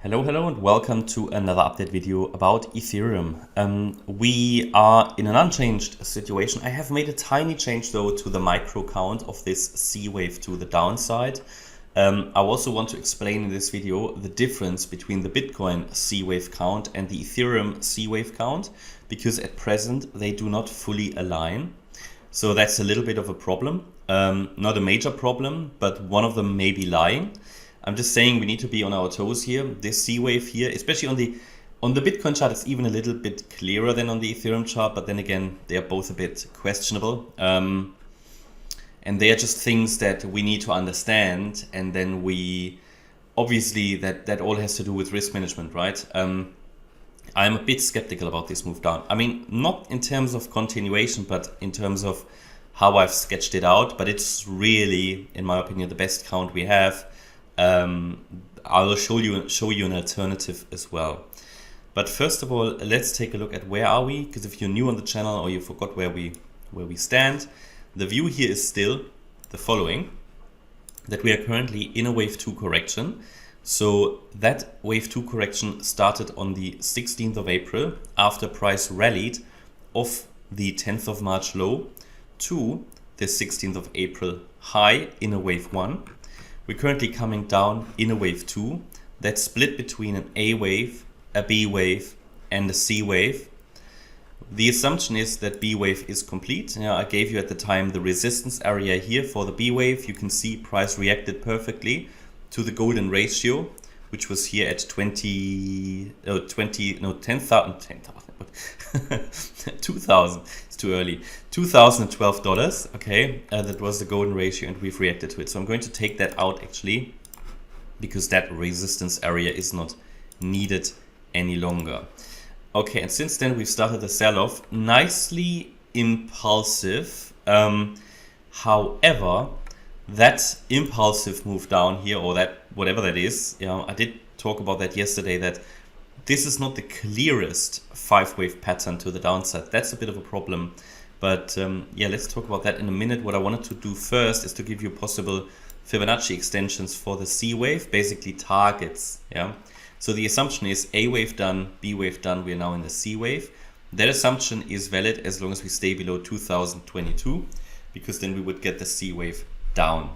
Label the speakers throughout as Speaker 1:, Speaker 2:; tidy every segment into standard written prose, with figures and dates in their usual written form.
Speaker 1: Hello and welcome to another update video about Ethereum. We are in an unchanged situation. I have made a tiny change though to the micro count of this C wave to the downside. I also want to explain in this video the difference between the Bitcoin C wave count and the Ethereum C wave count, because at present they do not fully align. So that's a little bit of a problem. Not a major problem, but one of them may be lying. I'm just saying we need to be on our toes here. This C wave here, especially on the Bitcoin chart, it's even a little bit clearer than on the Ethereum chart, but then again, they are both a bit questionable. And they are just things that we need to understand. And then obviously that all has to do with risk management, right? I'm a bit skeptical about this move down. I mean, not in terms of continuation, but in terms of how I've sketched it out. But it's really, in my opinion, the best count we have. I will show you an alternative as well. But first of all, let's take a look at where are we, because if you're new on the channel or you forgot where we stand, the view here is still the following: that we are currently in a wave 2 correction. So that wave 2 correction started on the 16th of April after price rallied off the 10th of March low to the 16th of April high in a wave 1. We're currently coming down in a wave 2 that's split between an A wave, a B wave, and a C wave. The assumption is that B wave is complete. I gave you at the time the resistance area here for the B wave. You can see price reacted perfectly to the golden ratio, which was here at 10,000. 2,000. It's too early. $2,012. Okay, that was the golden ratio, and we've reacted to it. So I'm going to take that out actually, because that resistance area is not needed any longer. Okay, and since then we've started the sell-off, nicely impulsive. However, that impulsive move down here, or that whatever that is, I did talk about that yesterday, that this is not the clearest 5-wave pattern to the downside. That's a bit of a problem. But yeah, let's talk about that in a minute. What I wanted to do first is to give you possible Fibonacci extensions for the C wave, basically targets. So the assumption is A wave done, B wave done, we are now in the C wave. That assumption is valid as long as we stay below 2022, because then we would get the C wave down.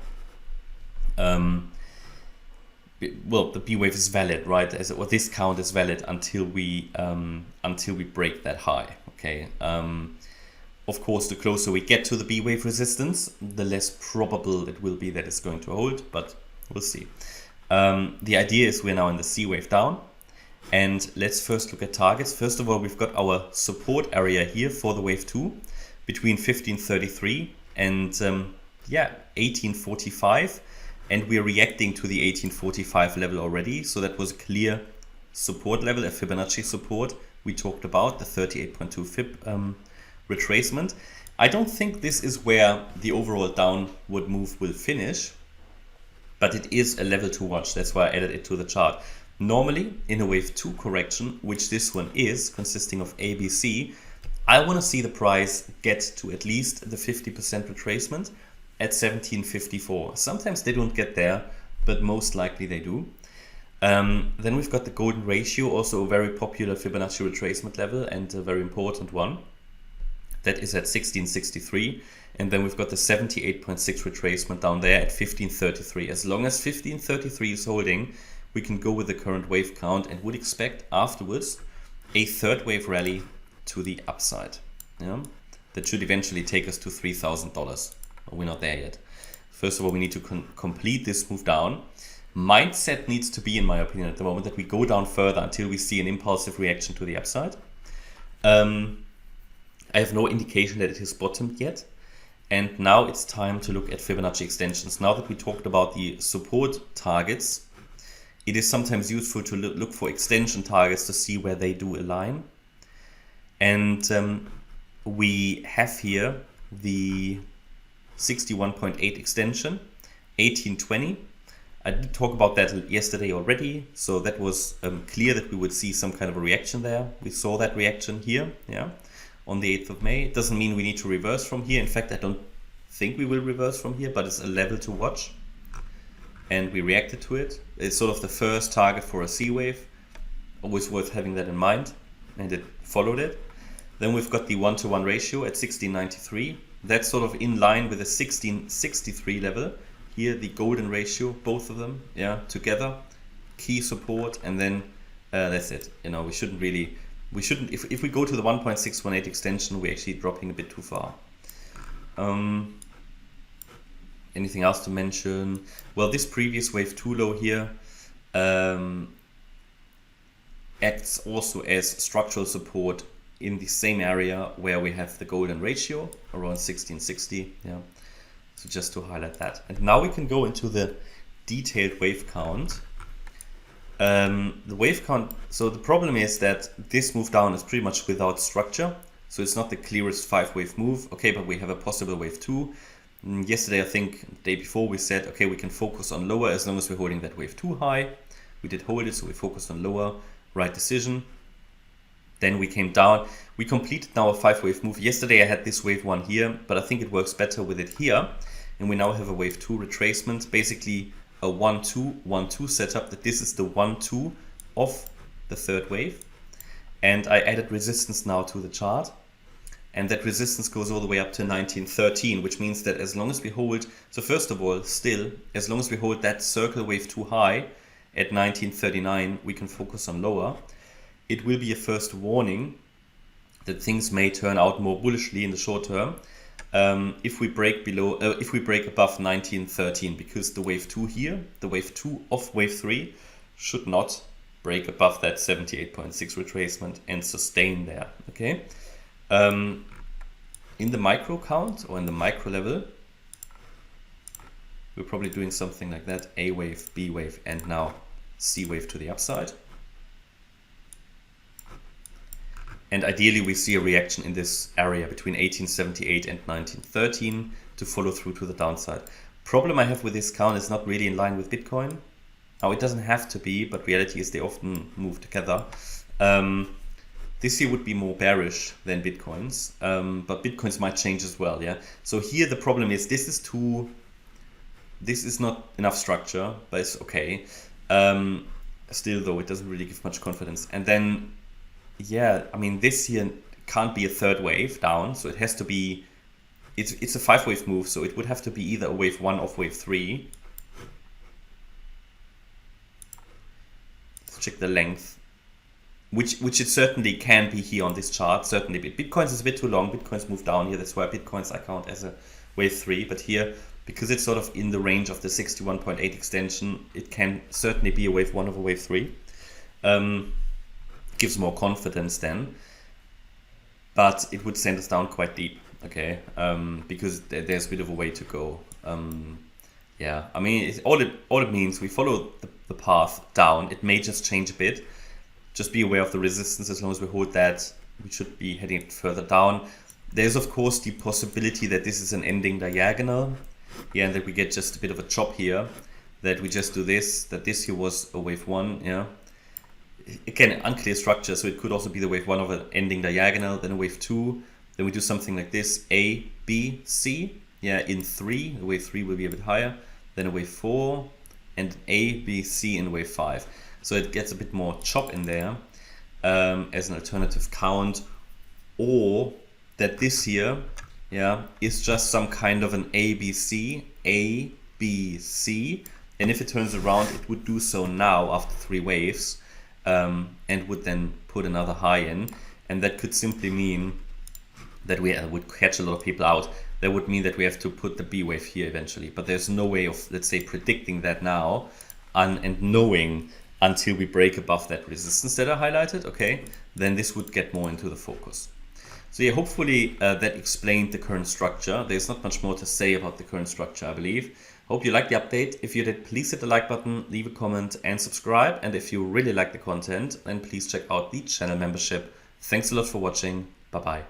Speaker 1: Well, the B wave is valid, right? This count is valid until we break that high. Okay. Of course, the closer we get to the B wave resistance, the less probable it will be that it's going to hold, but we'll see. The idea is we're now in the C wave down, and let's first look at targets. First of all, we've got our support area here for the wave 2 between 1533 and 1845. And we're reacting to the 1845 level already. So that was a clear support level, a Fibonacci support. We talked about the 38.2 Fib retracement. I don't think this is where the overall downward move will finish, but it is a level to watch. That's why I added it to the chart. Normally, in a wave 2 correction, which this one is, consisting of A, B, C, I want to see the price get to at least the 50% retracement at 1754. Sometimes they don't get there, but most likely they do. Then we've got the golden ratio, also a very popular Fibonacci retracement level and a very important one. That is at 1663. And then we've got the 78.6 retracement down there at 1533. As long as 1533 is holding, we can go with the current wave count and would expect afterwards a third wave rally to the upside. That should eventually take us to $3,000. We're not there yet. First of all, we need to complete this move down. Mindset needs to be, in my opinion, at the moment, that we go down further until we see an impulsive reaction to the upside. I have no indication that it has bottomed yet. And now it's time to look at Fibonacci extensions. Now that we talked about the support targets, it is sometimes useful to look for extension targets to see where they do align. And we have here the 61.8 extension, 1820. I did talk about that yesterday already, so that was clear that we would see some kind of a reaction there. We saw that reaction here, on the 8th of May. It doesn't mean we need to reverse from here. In fact, I don't think we will reverse from here, but it's a level to watch. and we reacted to it. It's sort of the first target for a C wave. Always worth having that in mind, and it followed it. Then we've got the 1-to-1 ratio at 1693. That's sort of in line with the 1663 level. Here the golden ratio, both of them, yeah, together, key support, and then that's it. You know, we shouldn't. If we go to the 1.618 extension, we're actually dropping a bit too far. Anything else to mention? Well, this previous wave 2 low here acts also as structural support in the same area where we have the golden ratio around 1660. Yeah, so just to highlight that. And now we can go into the detailed wave count. The wave count, so the problem is that this move down is pretty much without structure. So it's not the clearest 5-wave move. Okay, but we have a possible wave 2. Yesterday, I think the day before, we said, okay, we can focus on lower as long as we're holding that wave 2 high. We did hold it, so we focused on lower. Right decision. Then we came down. We completed now a 5-wave move. Yesterday I had this wave 1 here, but I think it works better with it here. And we now have a wave 2 retracement, basically a 1-2, 1-2 setup, that this is the 1-2 of the third wave. And I added resistance now to the chart. And that resistance goes all the way up to 1913, which means that as long as we hold, so first of all, still, as long as we hold that circle wave 2 high at 1939, we can focus on lower. It will be a first warning that things may turn out more bullishly in the short term if we break above 1913, because the wave 2 here, the wave 2 of wave 3, should not break above that 78.6 retracement and sustain there. Okay. In the micro count or in the micro level, we're probably doing something like that: A wave, B wave, and now C wave to the upside. And ideally we see a reaction in this area between 1878 and 1913 to follow through to the downside. Problem I have with this count is not really in line with Bitcoin. Now it doesn't have to be, but reality is they often move together. This year would be more bearish than Bitcoin's, but Bitcoin's might change as well. Yeah. So here the problem is this is not enough structure, but it's okay. Still though, it doesn't really give much confidence. And then, yeah, I mean, this here can't be a third wave down, so it has to be, it's a 5-wave move, so it would have to be either a wave 1 or wave 3. Let's check the length, which it certainly can be here on this chart, certainly. Bitcoin's is a bit too long, Bitcoin's moved down here, that's why Bitcoin's I count as a wave 3, but here, because it's sort of in the range of the 61.8 extension, it can certainly be a wave 1 over wave 3. Gives more confidence then, but it would send us down quite deep, okay, because there's a bit of a way to go. Yeah, I mean, all it means, we follow the path down. It may just change a bit. Just be aware of the resistance. As long as we hold that, we should be heading further down. There's of course the possibility that this is an ending diagonal, yeah, and that we get just a bit of a chop here, that we just do this, that this here was a wave 1, yeah. Again, unclear structure, so it could also be the wave 1 of an ending diagonal, then a wave 2, then we do something like this, A, B, C, yeah, in 3, the wave 3 will be a bit higher, then a wave 4, and A, B, C in wave 5. So it gets a bit more chop in there as an alternative count, or that this here, yeah, is just some kind of an ABC, A, B, C, and if it turns around, it would do so now after 3 waves, and would then put another high in, and that could simply mean that we would catch a lot of people out. That would mean that we have to put the B wave here eventually, but there's no way of, let's say, predicting that now and knowing until we break above that resistance that I highlighted, okay, then this would get more into the focus. So yeah, hopefully that explained the current structure. There's not much more to say about the current structure, I believe. Hope you liked the update. If you did, please hit the like button, leave a comment and subscribe. And if you really like the content, then please check out the channel membership. Thanks a lot for watching. Bye-bye.